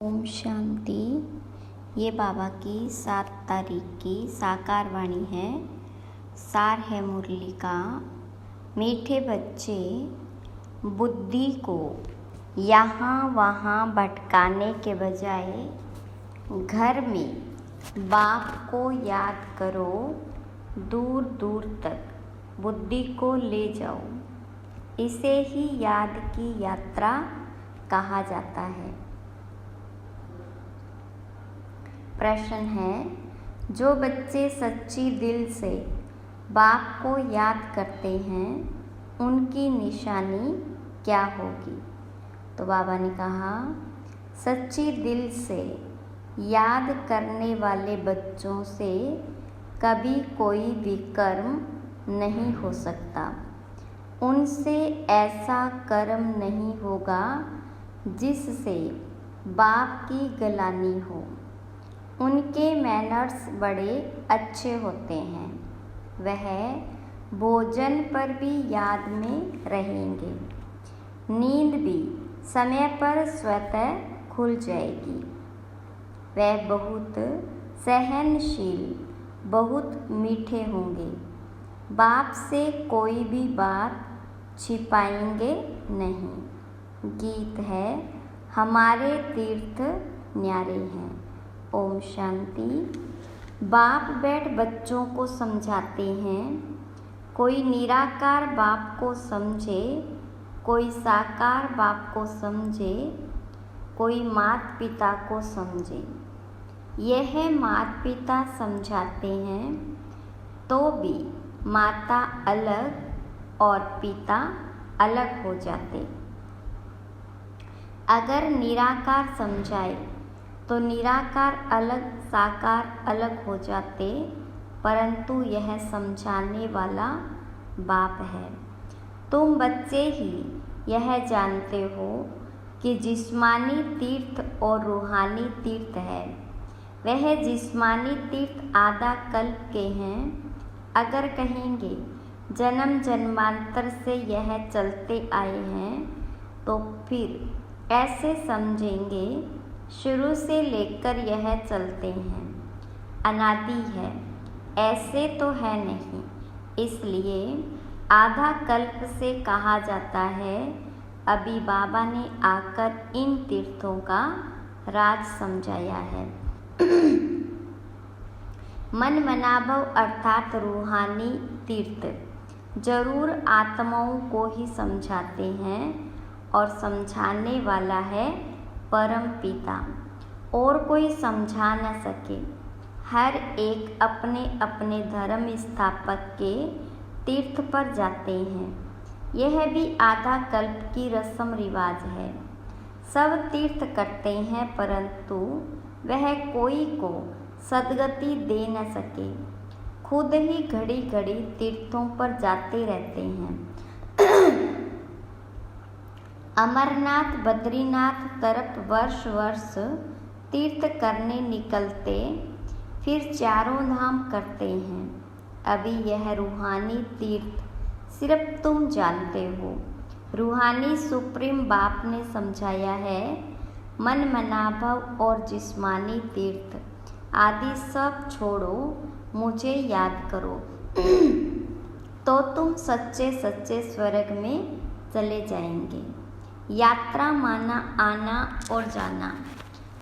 ओम शांति। ये बाबा की 7 तारीख की साकार वाणी है। सार है मुरली का। मीठे बच्चे, बुद्धि को यहाँ वहाँ भटकाने के बजाय घर में बाप को याद करो। दूर दूर तक बुद्धि को ले जाओ। इसे ही याद की यात्रा कहा जाता है। प्रश्न है, जो बच्चे सच्ची दिल से बाप को याद करते हैं उनकी निशानी क्या होगी? तो बाबा ने कहा, सच्ची दिल से याद करने वाले बच्चों से कभी कोई विकर्म नहीं हो सकता। उनसे ऐसा कर्म नहीं होगा जिससे बाप की गलानी हो। उनके मैनर्स बड़े अच्छे होते हैं। वह भोजन पर भी याद में रहेंगे। नींद भी समय पर स्वतः खुल जाएगी। वह बहुत सहनशील, बहुत मीठे होंगे। बाप से कोई भी बात छिपाएंगे नहीं। गीत है, हमारे तीर्थ न्यारे हैं। ओम शांति। बाप बैठ बच्चों को समझाते हैं। कोई निराकार बाप को समझे, कोई साकार बाप को समझे, कोई माता पिता को समझे। यह माता पिता समझाते हैं तो भी माता अलग और पिता अलग हो जाते। अगर निराकार समझाए तो निराकार अलग, साकार अलग हो जाते, परंतु यह समझाने वाला बाप है। तुम बच्चे ही यह जानते हो कि जिस्मानी तीर्थ और रूहानी तीर्थ है। वह जिस्मानी तीर्थ आधा कल्प के हैं। अगर कहेंगे जन्म जन्मांतर से यह चलते आए हैं तो फिर ऐसे समझेंगे शुरू से लेकर यह चलते हैं, अनादि है। ऐसे तो है नहीं। इसलिए आधा कल्प से कहा जाता है। अभी बाबा ने आकर इन तीर्थों का राज समझाया है। मन मनाभव अर्थात रूहानी तीर्थ जरूर आत्माओं को ही समझाते हैं और समझाने वाला है परम पिता। और कोई समझा न सके। हर एक अपने अपने धर्म स्थापक के तीर्थ पर जाते हैं। यह भी आधा कल्प की रस्म रिवाज है। सब तीर्थ करते हैं, परंतु वह कोई को सद्गति दे न सके। खुद ही घड़ी घड़ी तीर्थों पर जाते रहते हैं। अमरनाथ, बद्रीनाथ तरफ वर्ष वर्ष तीर्थ करने निकलते, फिर चारों धाम करते हैं। अभी यह रूहानी तीर्थ सिर्फ तुम जानते हो। रूहानी सुप्रीम बाप ने समझाया है, मन मनाभव और जिस्मानी तीर्थ आदि सब छोड़ो, मुझे याद करो तो तुम सच्चे सच्चे स्वर्ग में चले जाएंगे। यात्रा माना आना और जाना,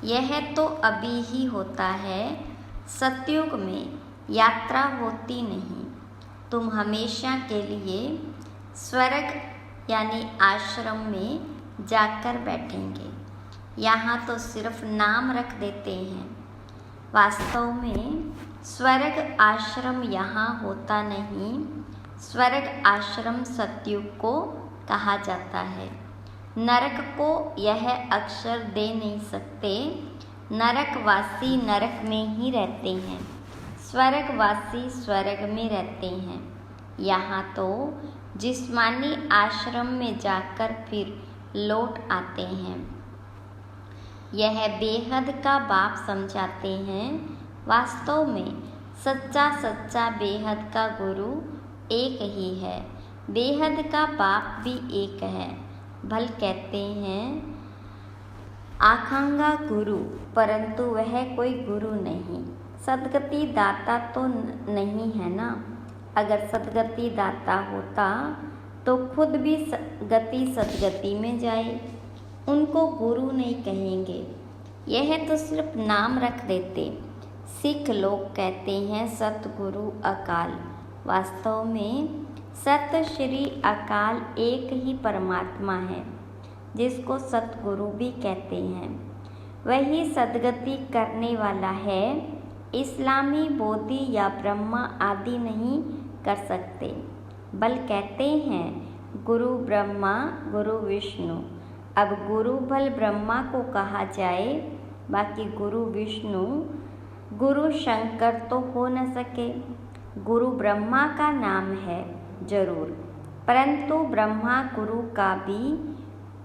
यह तो अभी ही होता है। सतयुग में यात्रा होती नहीं। तुम हमेशा के लिए स्वर्ग यानी आश्रम में जाकर बैठेंगे। यहाँ तो सिर्फ नाम रख देते हैं। वास्तव में स्वर्ग आश्रम यहाँ होता नहीं। स्वर्ग आश्रम सतयुग को कहा जाता है। नरक को यह अक्षर दे नहीं सकते। नरकवासी नरक में ही रहते हैं, स्वर्गवासी स्वर्ग में रहते हैं। यहाँ तो जिस्मानी आश्रम में जाकर फिर लौट आते हैं। यह बेहद का बाप समझाते हैं। वास्तव में सच्चा सच्चा बेहद का गुरु एक ही है। बेहद का बाप भी एक है। भल कहते हैं आखांगा गुरु, परंतु वह कोई गुरु नहीं। सदगति दाता तो नहीं है ना। अगर सदगति दाता होता तो खुद भी गति सदगति में जाए। उनको गुरु नहीं कहेंगे, यह तो सिर्फ नाम रख देते। सिख लोग कहते हैं सतगुरु अकाल। वास्तव में सत श्री अकाल एक ही परमात्मा है, जिसको सतगुरु भी कहते हैं। वही सदगति करने वाला है। इस्लामी बोधि या ब्रह्मा आदि नहीं कर सकते, बल कहते हैं गुरु ब्रह्मा गुरु विष्णु। अब गुरु भल ब्रह्मा को कहा जाए, बाकी गुरु विष्णु गुरु शंकर तो हो न सके। गुरु ब्रह्मा का नाम है जरूर, परंतु ब्रह्मा गुरु का भी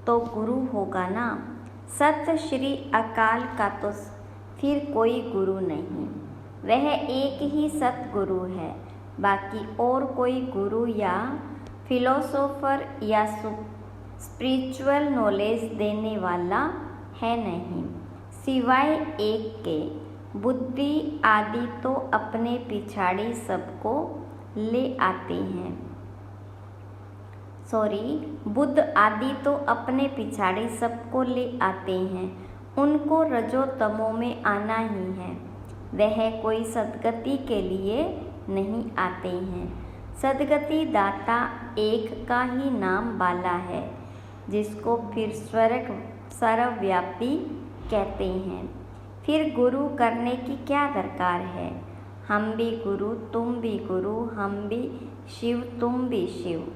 तो गुरु होगा ना। सत श्री अकाल का तो फिर कोई गुरु नहीं, वह एक ही सतगुरु है। बाकी और कोई गुरु या फिलोसोफर या स्पिरिचुअल नॉलेज देने वाला है नहीं, सिवाय एक के। बुद्धि आदि तो अपने पिछाड़ी सबको ले आते हैं। बुद्ध आदि तो अपने पिछाड़ी सबको ले आते हैं। उनको रजो तमो में आना ही है। वह कोई सदगति के लिए नहीं आते हैं। सदगति दाता एक का ही नाम वाला है, जिसको फिर स्वर्ग सर्वव्यापी कहते हैं। फिर गुरु करने की क्या दरकार है। हम भी गुरु तुम भी गुरु, हम भी शिव तुम भी शिव।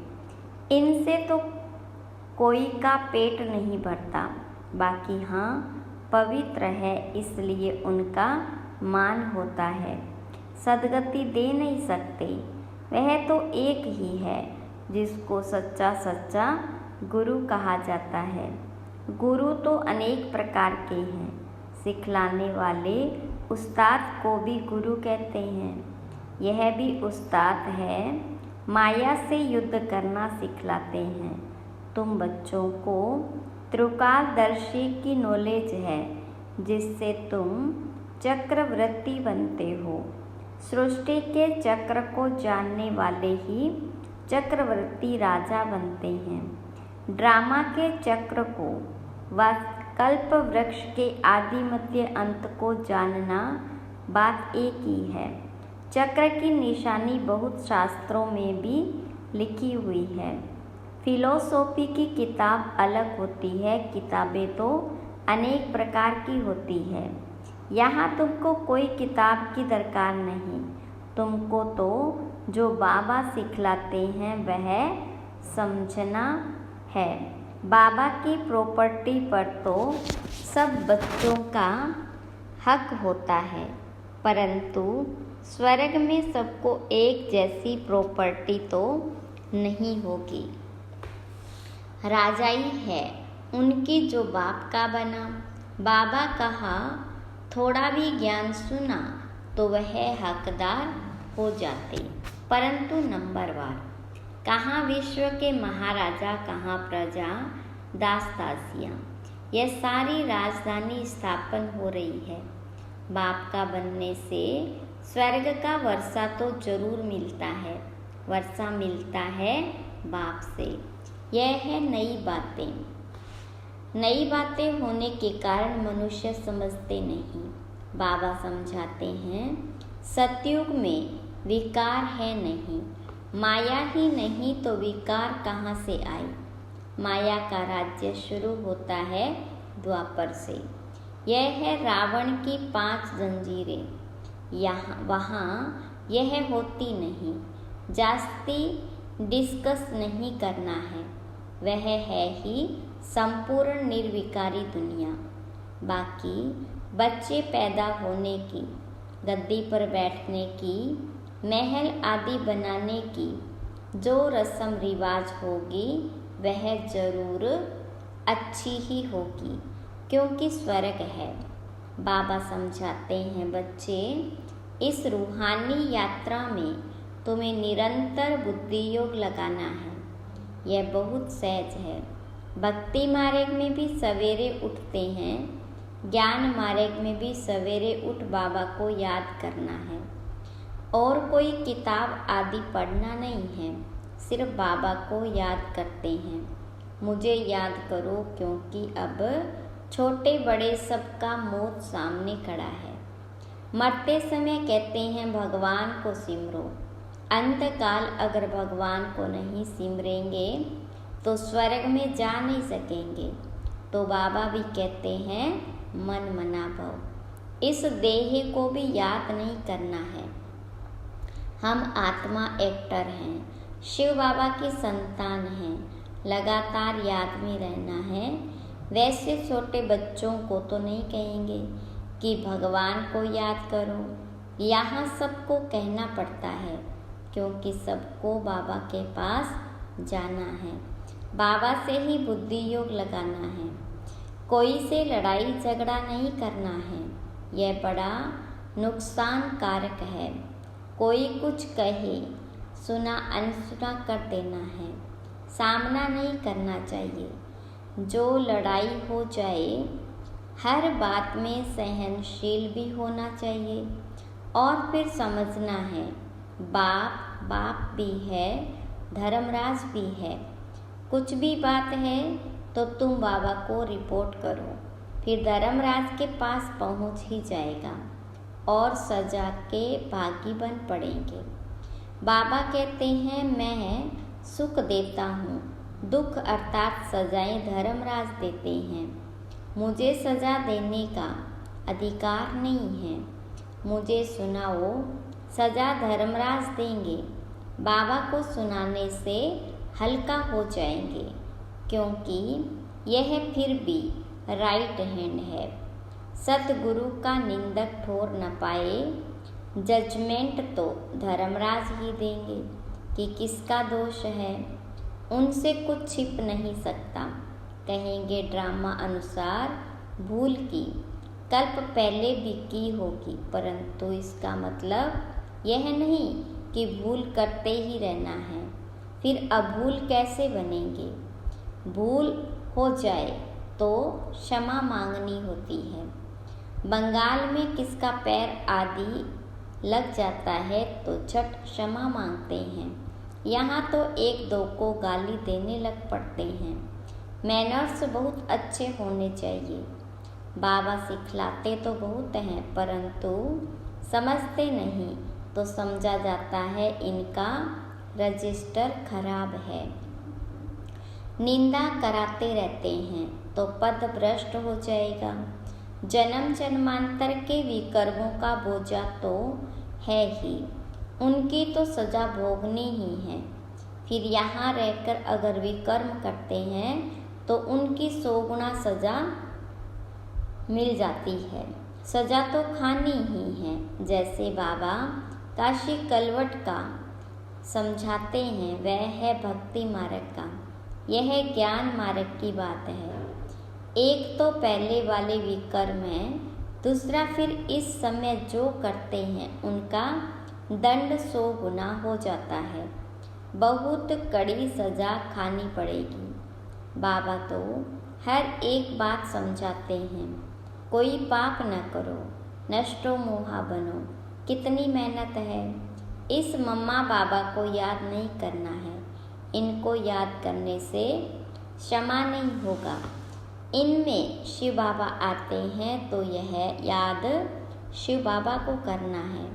इनसे तो कोई का पेट नहीं भरता। बाकी हाँ, पवित्र है इसलिए उनका मान होता है। सदगति दे नहीं सकते। वह तो एक ही है, जिसको सच्चा सच्चा गुरु कहा जाता है। गुरु तो अनेक प्रकार के हैं। सिखलाने वाले उस्ताद को भी गुरु कहते हैं। यह भी उस्ताद है, माया से युद्ध करना सिखलाते हैं। तुम बच्चों को त्रिकालदर्शी की नॉलेज है, जिससे तुम चक्रवर्ती बनते हो। सृष्टि के चक्र को जानने वाले ही चक्रवर्ती राजा बनते हैं। ड्रामा के चक्र को व कल्प वृक्ष के आदि मध्य अंत को जानना बात एक ही है। चक्र की निशानी बहुत शास्त्रों में भी लिखी हुई है। फिलोसॉफी की किताब अलग होती है, किताबें तो अनेक प्रकार की होती है। यहाँ तुमको कोई किताब की दरकार नहीं। तुमको तो जो बाबा सिखलाते हैं वह समझना है। बाबा की प्रॉपर्टी पर तो सब बच्चों का हक होता है, परंतु स्वर्ग में सबको एक जैसी प्रॉपर्टी तो नहीं होगी। राजाई है उनकी जो बाप का बना। बाबा कहा थोड़ा भी ज्ञान सुना तो वह हकदार हो जाते, परंतु नंबरवार। कहाँ विश्व के महाराजा, कहाँ प्रजा दास दासियाँ। यह सारी राजधानी स्थापन हो रही है। बाप का बनने से स्वर्ग का वर्षा तो जरूर मिलता है। वर्षा मिलता है बाप से। यह है नई बातें। नई बातें होने के कारण मनुष्य समझते नहीं। बाबा समझाते हैं सतयुग में विकार है नहीं। माया ही नहीं तो विकार कहाँ से आए। माया का राज्य शुरू होता है द्वापर से। यह है रावण की 5 जंजीरें। यहाँ वहाँ यह होती नहीं। जास्ती डिस्कस नहीं करना है। वह है ही संपूर्ण निर्विकारी दुनिया। बाकी बच्चे पैदा होने की, गद्दी पर बैठने की, महल आदि बनाने की जो रस्म रिवाज होगी वह जरूर अच्छी ही होगी, क्योंकि स्वर्ग है। बाबा समझाते हैं बच्चे, इस रूहानी यात्रा में तुम्हें निरंतर बुद्धि योग लगाना है। यह बहुत सहज है। भक्ति मार्ग में भी सवेरे उठते हैं ज्ञान मार्ग में भी सवेरे उठ बाबा को याद करना है और कोई किताब आदि पढ़ना नहीं है, सिर्फ बाबा को याद करते हैं। मुझे याद करो, क्योंकि अब छोटे बड़े सबका मौत सामने खड़ा है। मरते समय कहते हैं भगवान को सिमरो। अंतकाल अगर भगवान को नहीं सिमरेंगे तो स्वर्ग में जा नहीं सकेंगे। तो बाबा भी कहते हैं मन मना भव। इस देह को भी याद नहीं करना है। हम आत्मा एक्टर हैं, शिव बाबा की संतान हैं, लगातार याद में रहना है। वैसे छोटे बच्चों को तो नहीं कहेंगे कि भगवान को याद करो। यहाँ सबको कहना पड़ता है, क्योंकि सबको बाबा के पास जाना है। बाबा से ही बुद्धि योग लगाना है। कोई से लड़ाई झगड़ा नहीं करना है, यह बड़ा नुकसान कारक है। कोई कुछ कहे, सुना अनसुना कर देना है, सामना नहीं करना चाहिए। जो लड़ाई हो जाए, हर बात में सहनशील भी होना चाहिए। और फिर समझना है, बाप बाप भी है, धर्मराज भी है। कुछ भी बात है तो तुम बाबा को रिपोर्ट करो, फिर धर्मराज के पास पहुंच ही जाएगा और सजा के भागी बन पड़ेंगे। बाबा कहते हैं मैं सुख देता हूँ, दुख अर्थात सजाएं धर्मराज देते हैं। मुझे सजा देने का अधिकार नहीं है। मुझे सुनाओ, सजा धर्मराज देंगे। बाबा को सुनाने से हल्का हो जाएंगे, क्योंकि यह फिर भी राइट हैंड है। सतगुरु का निंदक ठोर न पाए। जजमेंट तो धर्मराज ही देंगे कि किसका दोष है। उनसे कुछ छिप नहीं सकता। कहेंगे ड्रामा अनुसार भूल की कल्प पहले भी की होगी, परंतु इसका मतलब यह नहीं कि भूल करते ही रहना है। फिर अभूल कैसे बनेंगे? भूल हो जाए तो क्षमा मांगनी होती है। बंगाल में किसका पैर आदि लग जाता है तो झट क्षमा मांगते हैं। यहाँ तो एक दो को गाली देने लग पड़ते हैं। मैनर्स बहुत अच्छे होने चाहिए। बाबा सिखलाते तो बहुत हैं, परंतु समझते नहीं तो समझा जाता है इनका रजिस्टर खराब है। निंदा कराते रहते हैं तो पद भ्रष्ट हो जाएगा। जन्म जन्मांतर के विकर्मों का बोझा तो है ही, उनकी तो सजा भोगनी ही है। फिर यहाँ रहकर अगर विकर्म करते हैं तो उनकी 100 गुना सजा मिल जाती है। सजा तो खानी ही है। जैसे बाबा काशी कलवट का समझाते हैं, वह है भक्ति मार्ग का, यह ज्ञान मार्ग की बात है। एक तो पहले वाले विकर्म है, दूसरा फिर इस समय जो करते हैं उनका दंड 100 गुना हो जाता है। बहुत कड़ी सजा खानी पड़ेगी। बाबा तो हर एक बात समझाते हैं। कोई पाप न करो, नष्टो मोहा बनो। कितनी मेहनत है। इस मम्मा बाबा को याद नहीं करना है। इनको याद करने से क्षमा नहीं होगा। इनमें शिव बाबा आते हैं तो यह याद शिव बाबा को करना है।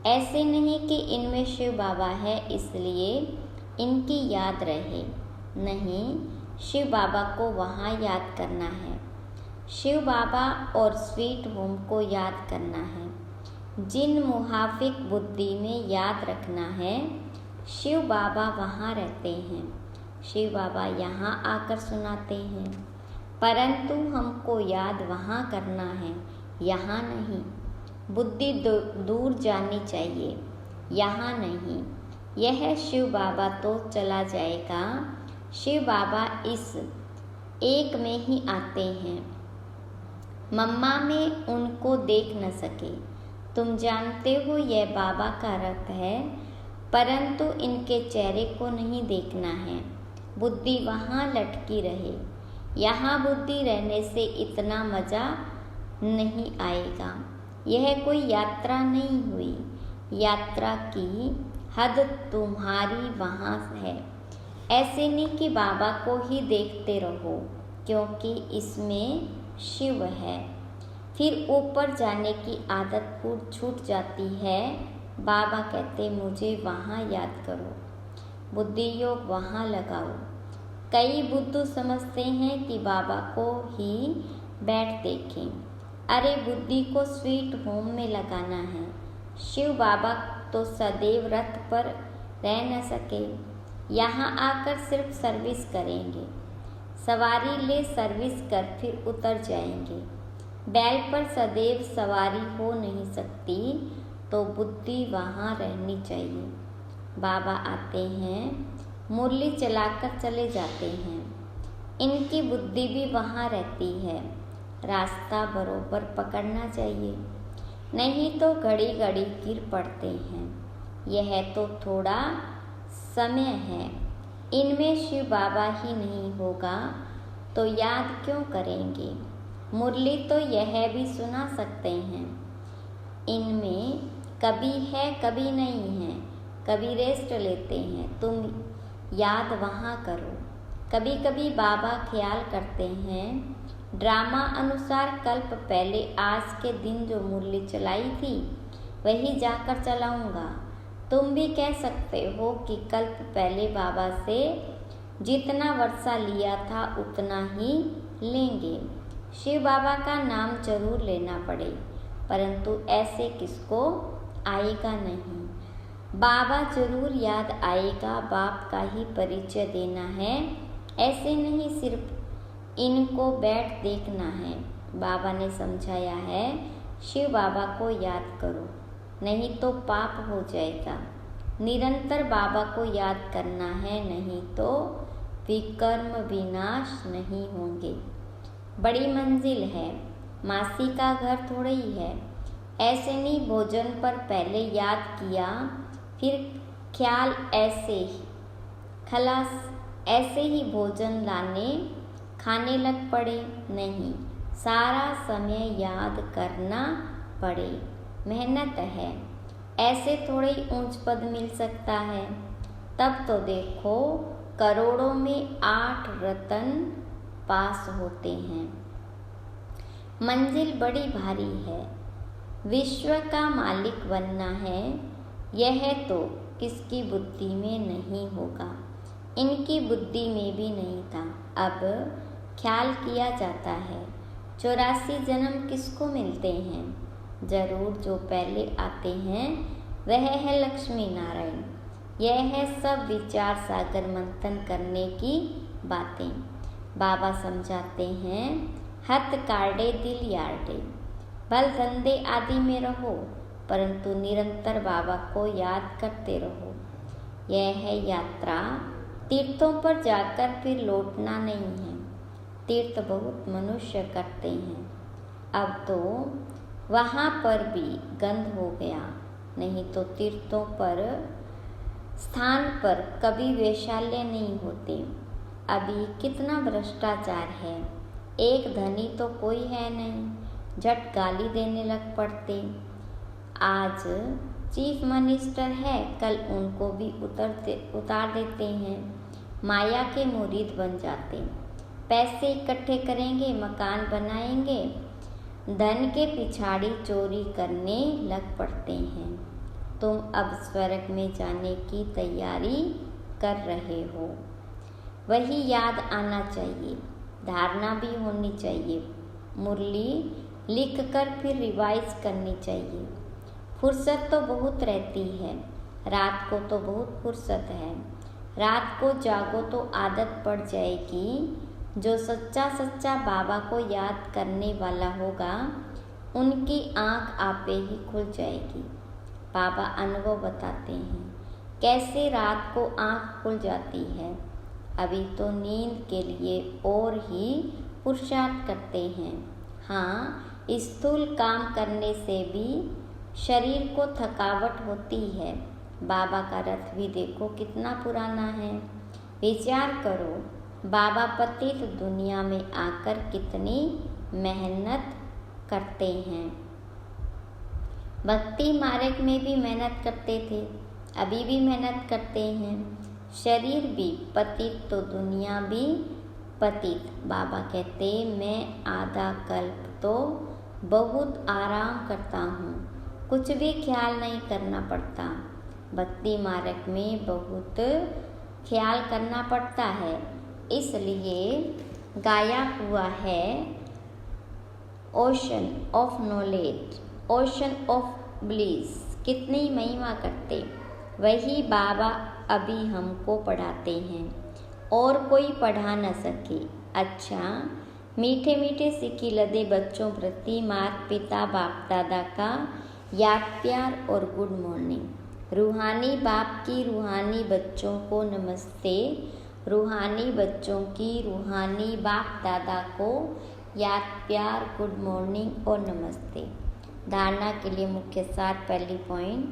ऐसे नहीं कि इनमें शिव बाबा है इसलिए इनकी याद रहे। नहीं, शिव बाबा को वहाँ याद करना है। शिव बाबा और स्वीट होम को याद करना है। जिन मुहाफिक बुद्धि में याद रखना है, शिव बाबा वहाँ रहते हैं। शिव बाबा यहाँ आकर सुनाते हैं, परंतु हमको याद वहाँ करना है, यहाँ नहीं। बुद्धि दूर जानी चाहिए, यहाँ नहीं। यह शिव बाबा तो चला जाएगा। शिव बाबा इस एक में ही आते हैं। मम्मा में उनको देख न सके। तुम जानते हो यह बाबा का रथ है, परंतु इनके चेहरे को नहीं देखना है। बुद्धि वहाँ लटकी रहे। यहाँ बुद्धि रहने से इतना मज़ा नहीं आएगा। यह कोई यात्रा नहीं हुई, यात्रा की हद तुम्हारी वहाँ है। ऐसे नहीं कि बाबा को ही देखते रहो, क्योंकि इसमें शिव है। फिर ऊपर जाने की आदत छूट जाती है। बाबा कहते मुझे वहाँ याद करो, बुद्धि योग वहाँ लगाओ। कई बुद्धू समझते हैं कि बाबा को ही बैठ देखें। अरे बुद्धि को स्वीट होम में लगाना है। शिव बाबा तो सदैव रथ पर रह न सके, यहाँ आकर सिर्फ सर्विस करेंगे। सवारी ले सर्विस कर फिर उतर जाएंगे। बैल पर सदैव सवारी हो नहीं सकती, तो बुद्धि वहाँ रहनी चाहिए। बाबा आते हैं, मुरली चलाकर चले जाते हैं। इनकी बुद्धि भी वहाँ रहती है। रास्ता बरोबर पकड़ना चाहिए, नहीं तो घड़ी घड़ी गिर पड़ते हैं। यह तो थोड़ा समय है, इनमें शिव बाबा ही नहीं होगा तो याद क्यों करेंगे। मुरली तो यह भी सुना सकते हैं। इनमें कभी है कभी नहीं है, कभी रेस्ट लेते हैं। तुम याद वहाँ करो। कभी कभी बाबा ख्याल करते हैं, ड्रामा अनुसार कल्प पहले आज के दिन जो मुरली चलाई थी वही जाकर चलाऊंगा। तुम भी कह सकते हो कि कल्प पहले बाबा से जितना वर्षा लिया था उतना ही लेंगे। शिव बाबा का नाम जरूर लेना पड़े, परंतु ऐसे किसको आएगा नहीं। बाबा जरूर याद आएगा, बाप का ही परिचय देना है। ऐसे नहीं सिर्फ इनको बैठ देखना है। बाबा ने समझाया है, शिव बाबा को याद करो, नहीं तो पाप हो जाएगा। निरंतर बाबा को याद करना है, नहीं तो विकर्म विनाश नहीं होंगे। बड़ी मंजिल है, मासी का घर थोड़ा ही है। ऐसे नहीं भोजन पर पहले याद किया, फिर ख्याल ऐसे ही खलास, ऐसे ही भोजन लाने खाने लग पड़े। नहीं, सारा समय याद करना पड़े, मेहनत है। ऐसे थोड़े ही ऊंच पद मिल सकता है। तब तो देखो करोड़ों में 8 रतन पास होते हैं। मंजिल बड़ी भारी है, विश्व का मालिक बनना है। यह तो किसकी बुद्धि में नहीं होगा, इनकी बुद्धि में भी नहीं था। अब ख्याल किया जाता है 84 जन्म किसको मिलते हैं। जरूर जो पहले आते हैं वह है लक्ष्मी नारायण। यह है सब विचार सागर मंथन करने की बातें। बाबा समझाते हैं, हथ काढ़े दिल यार्डे। बल धंधे आदि में रहो, परंतु निरंतर बाबा को याद करते रहो। यह है यात्रा। तीर्थों पर जाकर फिर लौटना नहीं है। तीर्थ बहुत मनुष्य करते हैं, अब तो वहाँ पर भी गंध हो गया। नहीं तो तीर्थों पर स्थान पर कभी वैशाल्य नहीं होते। अभी कितना भ्रष्टाचार है। एक धनी तो कोई है नहीं, झट गाली देने लग पड़ते। आज चीफ मिनिस्टर है, कल उनको भी उतार देते हैं। माया के मुरीद बन जाते। पैसे इकट्ठे करेंगे, मकान बनाएंगे, धन के पिछाड़ी चोरी करने लग पड़ते हैं। तुम अब स्वर्ग में जाने की तैयारी कर रहे हो, वही याद आना चाहिए। धारणा भी होनी चाहिए। मुरली लिख कर फिर रिवाइज करनी चाहिए। फुर्सत तो बहुत रहती है, रात को तो बहुत फुर्सत है। रात को जागो तो आदत पड़ जाएगी। जो सच्चा सच्चा बाबा को याद करने वाला होगा, उनकी आँख आपे ही खुल जाएगी। बाबा अनुभव बताते हैं कैसे रात को आँख खुल जाती है। अभी तो नींद के लिए और ही पुरुषार्थ करते हैं। हाँ, स्थूल काम करने से भी शरीर को थकावट होती है। बाबा का रथ भी देखो कितना पुराना है। विचार करो, बाबा पतित दुनिया में आकर कितनी मेहनत करते हैं। भक्ति मार्ग में भी मेहनत करते थे, अभी भी मेहनत करते हैं। शरीर भी पतित तो दुनिया भी पतित। बाबा कहते मैं आधा कल्प तो बहुत आराम करता हूँ, कुछ भी ख्याल नहीं करना पड़ता। भक्ति मार्ग में बहुत ख्याल करना पड़ता है, इसलिए गाया हुआ है ocean of knowledge, ocean of bliss. कितनी महिमा करते, वही बाबा अभी हमको पढ़ाते हैं और कोई पढ़ा न सके। अच्छा, मीठे मीठे सिक्की लदे बच्चों प्रति माता पिता बाप दादा का याद प्यार और गुड मॉर्निंग। रूहानी बाप की रूहानी बच्चों को नमस्ते, रूहानी बच्चों की रूहानी बाप दादा को याद प्यार गुड मॉर्निंग और नमस्ते। धारणा के लिए मुख्य सार। पहली पॉइंट,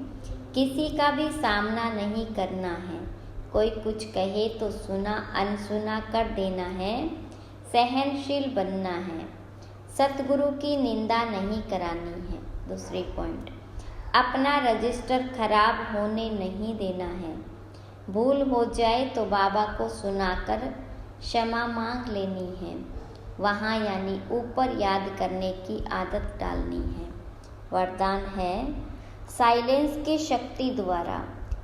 किसी का भी सामना नहीं करना है। कोई कुछ कहे तो सुना अनसुना कर देना है, सहनशील बनना है, सतगुरु की निंदा नहीं करानी है। दूसरी पॉइंट, अपना रजिस्टर खराब होने नहीं देना है। भूल हो जाए तो बाबा को सुनाकर क्षमा मांग लेनी है, वहाँ यानी ऊपर याद करने की आदत डालनी है। वरदान है, साइलेंस की शक्ति द्वारा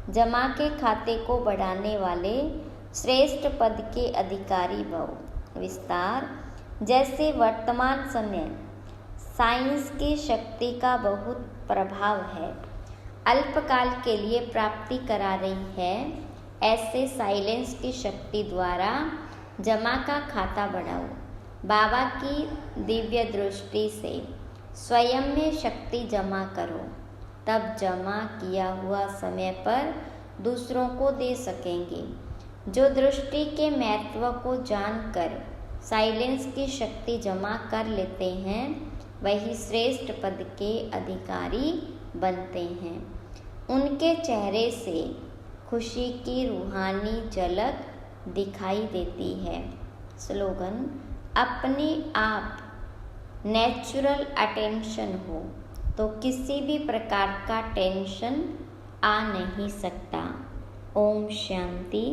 जमा के खाते को बढ़ाने वाले श्रेष्ठ पद के अधिकारी भव। विस्तार, जैसे वर्तमान समय साइंस की शक्ति का बहुत प्रभाव है, अल्पकाल के लिए प्राप्ति करा रही है, ऐसे साइलेंस की शक्ति द्वारा जमा का खाता बढ़ाओ। बाबा की दिव्य दृष्टि से स्वयं में शक्ति जमा करो, तब जमा किया हुआ समय पर दूसरों को दे सकेंगे। जो दृष्टि के महत्व को जानकर साइलेंस की शक्ति जमा कर लेते हैं, वही श्रेष्ठ पद के अधिकारी बनते हैं। उनके चेहरे से खुशी की रूहानी झलक दिखाई देती है। स्लोगन, अपने आप नेचुरल अटेंशन हो तो किसी भी प्रकार का टेंशन आ नहीं सकता। ओम शांति।